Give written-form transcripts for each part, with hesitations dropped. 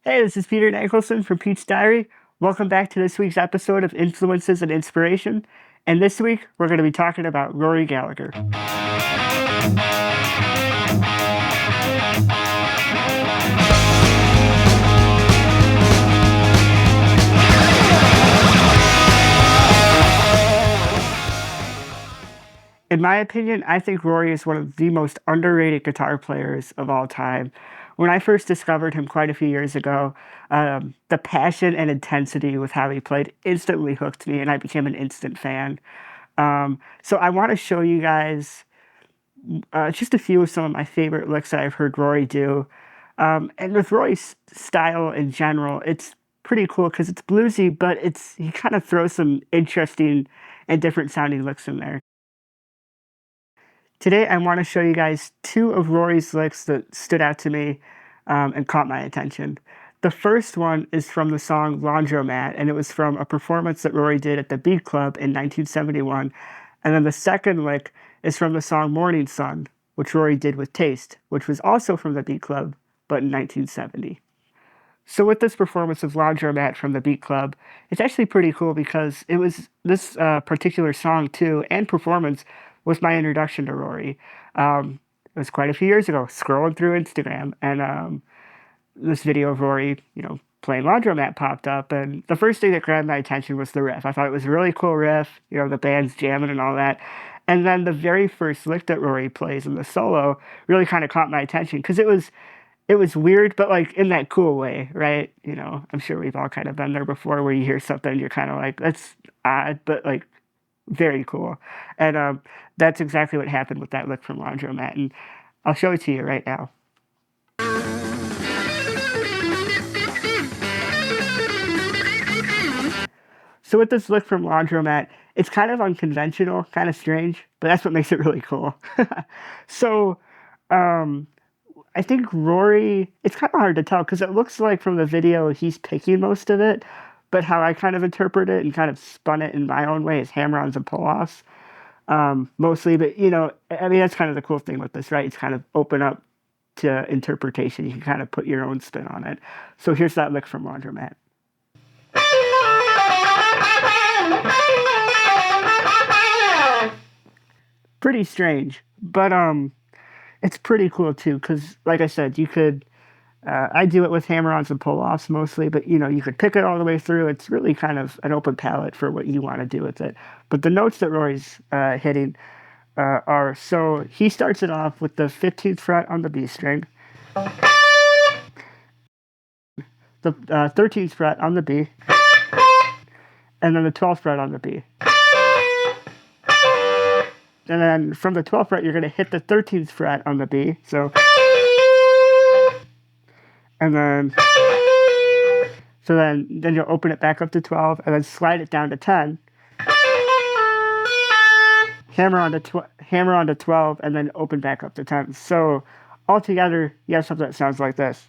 Hey, this is Peter Dankelson from Pete's Diary. Welcome back to this week's episode of Influences and Inspiration. And this week, we're going to be talking about Rory Gallagher. In my opinion, I think Rory is one of the most underrated guitar players of all time. When I first discovered him quite a few years ago, the passion and intensity with how he played instantly hooked me, and I became an instant fan. So I want to show you guys just a few of some of my favorite licks that I've heard Rory do. And with Rory's style in general, it's pretty cool because it's bluesy, but he kind of throws some interesting and different sounding licks in there. Today, I want to show you guys two of Rory's licks that stood out to me and caught my attention. The first one is from the song Laundromat, and it was from a performance that Rory did at the Beat Club in 1971. And then the second lick is from the song Morning Sun, which Rory did with Taste, which was also from the Beat Club, but in 1970. So with this performance of Laundromat from the Beat Club, it's actually pretty cool because it was this particular song too and performance was my introduction to Rory. It was quite a few years ago, scrolling through Instagram, and this video of Rory, playing Laundromat popped up, and the first thing that grabbed my attention was the riff. I thought it was a really cool riff, the band's jamming and all that. And then the very first lick that Rory plays in the solo really kind of caught my attention because it was weird, but like in that cool way, right? I'm sure we've all kind of been there before where you hear something, you're kind of like, that's odd, but like very cool. And that's exactly what happened with that lick from Laundromat. And I'll show it to you right now. So with this lick from Laundromat, it's kind of unconventional, kind of strange, but that's what makes it really cool. So I think Rory, it's kind of hard to tell because it looks like from the video he's picking most of it, but how I kind of interpret it and kind of spun it in my own way is hammer-ons and pull-offs mostly. But, I mean, that's kind of the cool thing with this, right? It's kind of open up to interpretation. You can kind of put your own spin on it. So here's that lick from Laundromat. Pretty strange, but it's pretty cool too, because like I said, you could, I do it with hammer-ons and pull-offs mostly, but you could pick it all the way through. It's really kind of an open palette for what you want to do with it. But the notes that Rory's hitting are, so he starts it off with the 15th fret on the B string, the 13th fret on the B, and then the 12th fret on the B. And then from the 12th fret, you're going to hit the 13th fret on the B. So, and then, then you'll open it back up to 12, and then slide it down to 10. Hammer on to 12, and then open back up to 10. So, altogether, you have something that sounds like this.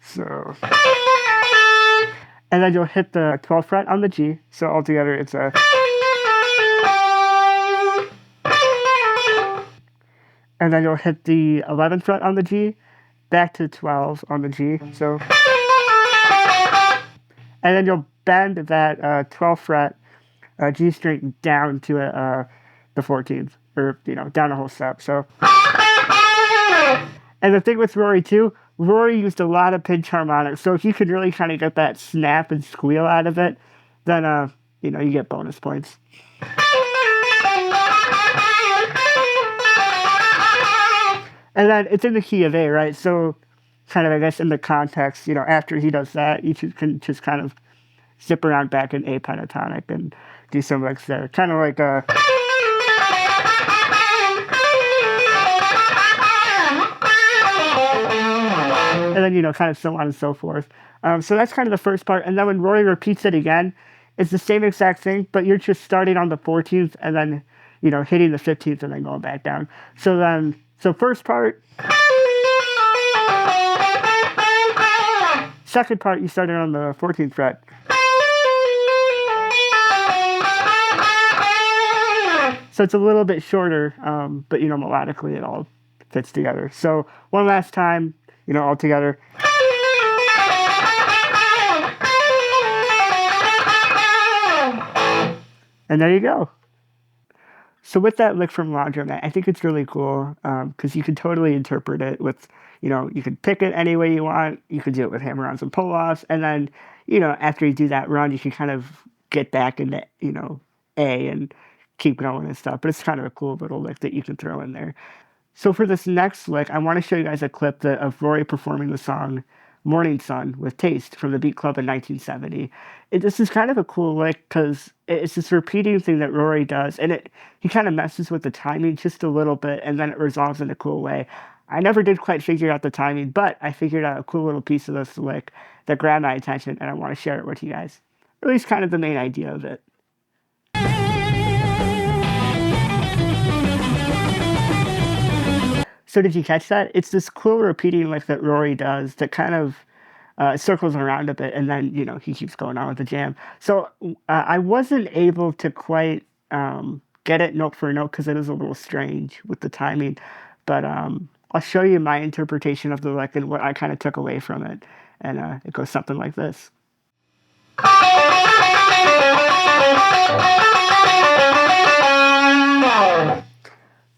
So, and then you'll hit the 12th fret on the G. So altogether, it's a. And then you'll hit the 11th fret on the G, back to 12 on the G. So. And then you'll bend that 12th fret G string down to the 14th, or down a whole step. So. And the thing with Rory too, Rory used a lot of pinch harmonics, so if you could really kind of get that snap and squeal out of it, then you get bonus points. And then it's in the key of A, right? So kind of, I guess, in the context, after he does that, you can just kind of zip around back in A pentatonic and do some licks there. Kind of like a. And then, kind of so on and so forth. So that's kind of the first part. And then when Rory repeats it again, it's the same exact thing, but you're just starting on the 14th and then, hitting the 15th and then going back down. So first part. Second part, you started on the 14th fret. So it's a little bit shorter, but melodically it all fits together. So one last time, all together. And there you go. So with that lick from Laundromat, I think it's really cool because you can totally interpret it with, you can pick it any way you want. You could do it with hammer-ons and pull-offs. And then, after you do that run, you can kind of get back into, A and keep going and stuff. But it's kind of a cool little lick that you can throw in there. So for this next lick, I want to show you guys a clip of Rory performing the song Morning Sun with Taste from the Beat Club in 1970. This is kind of a cool lick because it's this repeating thing that Rory does, and he kind of messes with the timing just a little bit, and then it resolves in a cool way. I never did quite figure out the timing, but I figured out a cool little piece of this lick that grabbed my attention, and I want to share it with you guys. Or at least kind of the main idea of it. So did you catch that? It's this cool repeating lick that Rory does that kind of circles around a bit, and then, he keeps going on with the jam. So I wasn't able to quite get it note for note because it is a little strange with the timing. But I'll show you my interpretation of the lick and what I kind of took away from it. And it goes something like this.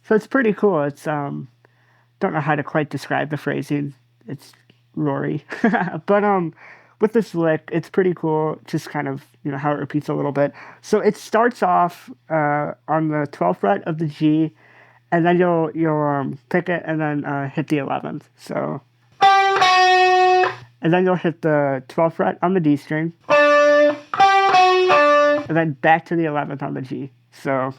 So it's pretty cool. It's don't know how to quite describe the phrasing. It's Rory. But with this lick, it's pretty cool. Just kind of, how it repeats a little bit. So it starts off on the 12th fret of the G, and then you'll pick it and then hit the 11th. So, and then you'll hit the 12th fret on the D string, and then back to the 11th on the G. So,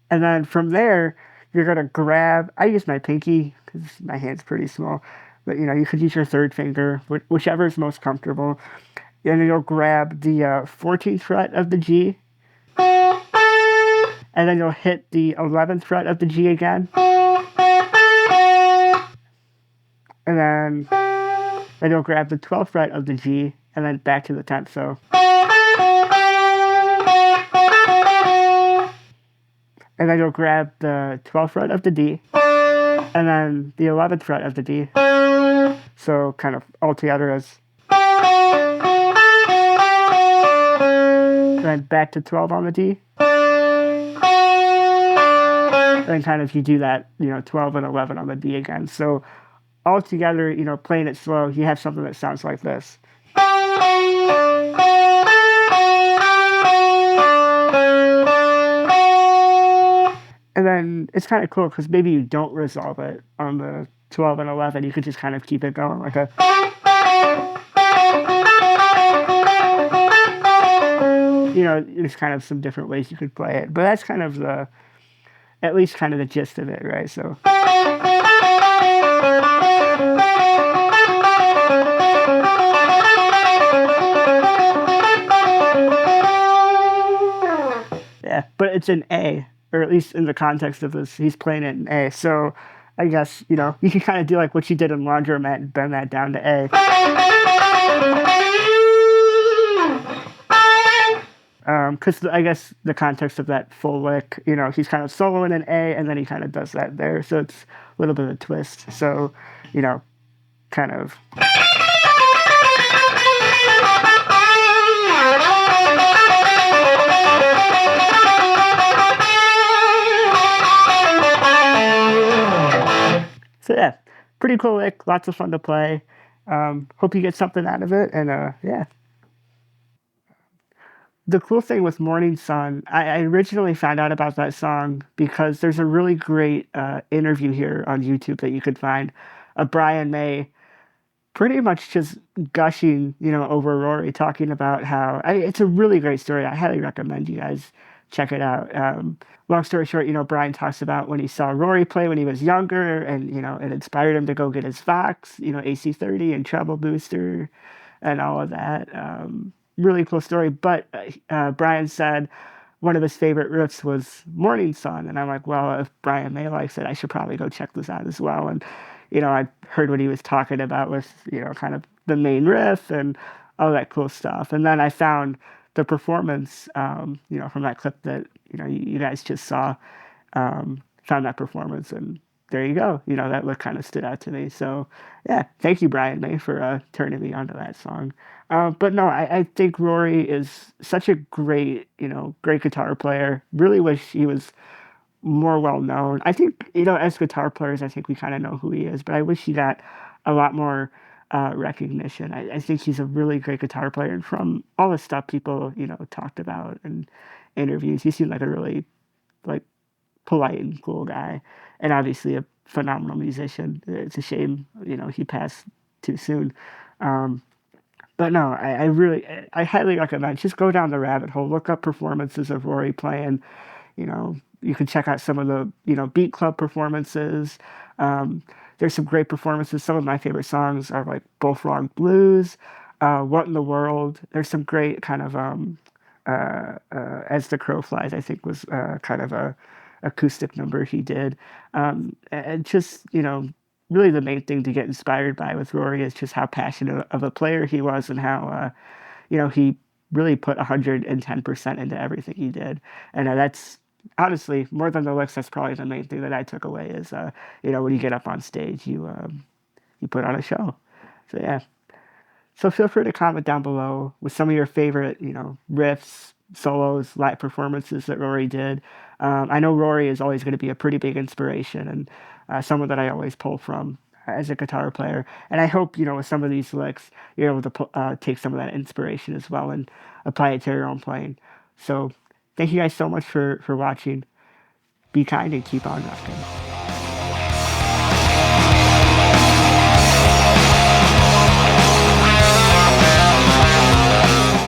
and then from there, you're going to grab, I use my pinky because my hand's pretty small, but you could use your third finger, whichever is most comfortable. And then you'll grab the 14th fret of the G, and then you'll hit the 11th fret of the G again. And then you'll grab the 12th fret of the G, and then back to the 10th. So. And then you'll grab the 12th fret of the D, and then the 11th fret of the D. So kind of all together as. And then back to 12 on the D. And then kind of you do that, 12 and 11 on the D again. So all together, playing it slow, you have something that sounds like this. And then it's kind of cool because maybe you don't resolve it on the 12 and 11. You could just kind of keep it going like a. There's kind of some different ways you could play it. But that's kind of at least kind of the gist of it, right? So. Yeah, but it's an A. Or at least in the context of this, he's playing it in A. So I guess, you can kind of do like what you did in Laundromat and bend that down to A. Because I guess the context of that full lick, he's kind of soloing in A, and then he kind of does that there. So it's a little bit of a twist. So, kind of. So yeah, pretty cool lick, lots of fun to play. Hope you get something out of it, and yeah. The cool thing with Morning Sun, I originally found out about that song because there's a really great interview here on YouTube that you could find of Brian May pretty much just gushing, over Rory, talking about how, it's a really great story. I highly recommend you guys check it out. Long story short, Brian talks about when he saw Rory play when he was younger, and, it inspired him to go get his Vox, AC30 and treble booster and all of that. Really cool story. But Brian said one of his favorite riffs was Morning Sun. And I'm like, well, if Brian May likes it, I should probably go check this out as well. And, I heard what he was talking about with, kind of the main riff and all that cool stuff. And then I found the performance, from that clip that, you guys just saw. found that performance, and there you go. That look kind of stood out to me. So yeah, thank you, Brian May, for turning me onto that song. But no, I think Rory is such a great, great guitar player. Really wish he was more well known. I think, as guitar players, I think we kind of know who he is, but I wish he got a lot more recognition. I think he's a really great guitar player, and from all the stuff people, talked about in interviews, he seemed like a really like polite and cool guy, and obviously a phenomenal musician. It's a shame, he passed too soon. Um, but no, I really, I highly recommend just go down the rabbit hole, look up performances of Rory playing. You can check out some of the Beat Club performances. Um, there's some great performances. Some of my favorite songs are like Both Wrong Blues, What in the World. There's some great kind of As the Crow Flies, I think was kind of a acoustic number he did. And just really the main thing to get inspired by with Rory is just how passionate of a player he was, and how he really put 110% into everything he did. And that's honestly more than the licks. That's probably the main thing that I took away is, when you get up on stage, you put on a show. So yeah. So feel free to comment down below with some of your favorite, riffs, solos, live performances that Rory did. I know Rory is always going to be a pretty big inspiration, and someone that I always pull from as a guitar player. And I hope, with some of these licks, you're able to take some of that inspiration as well and apply it to your own playing. So thank you guys so much for watching. Be kind and keep on rocking.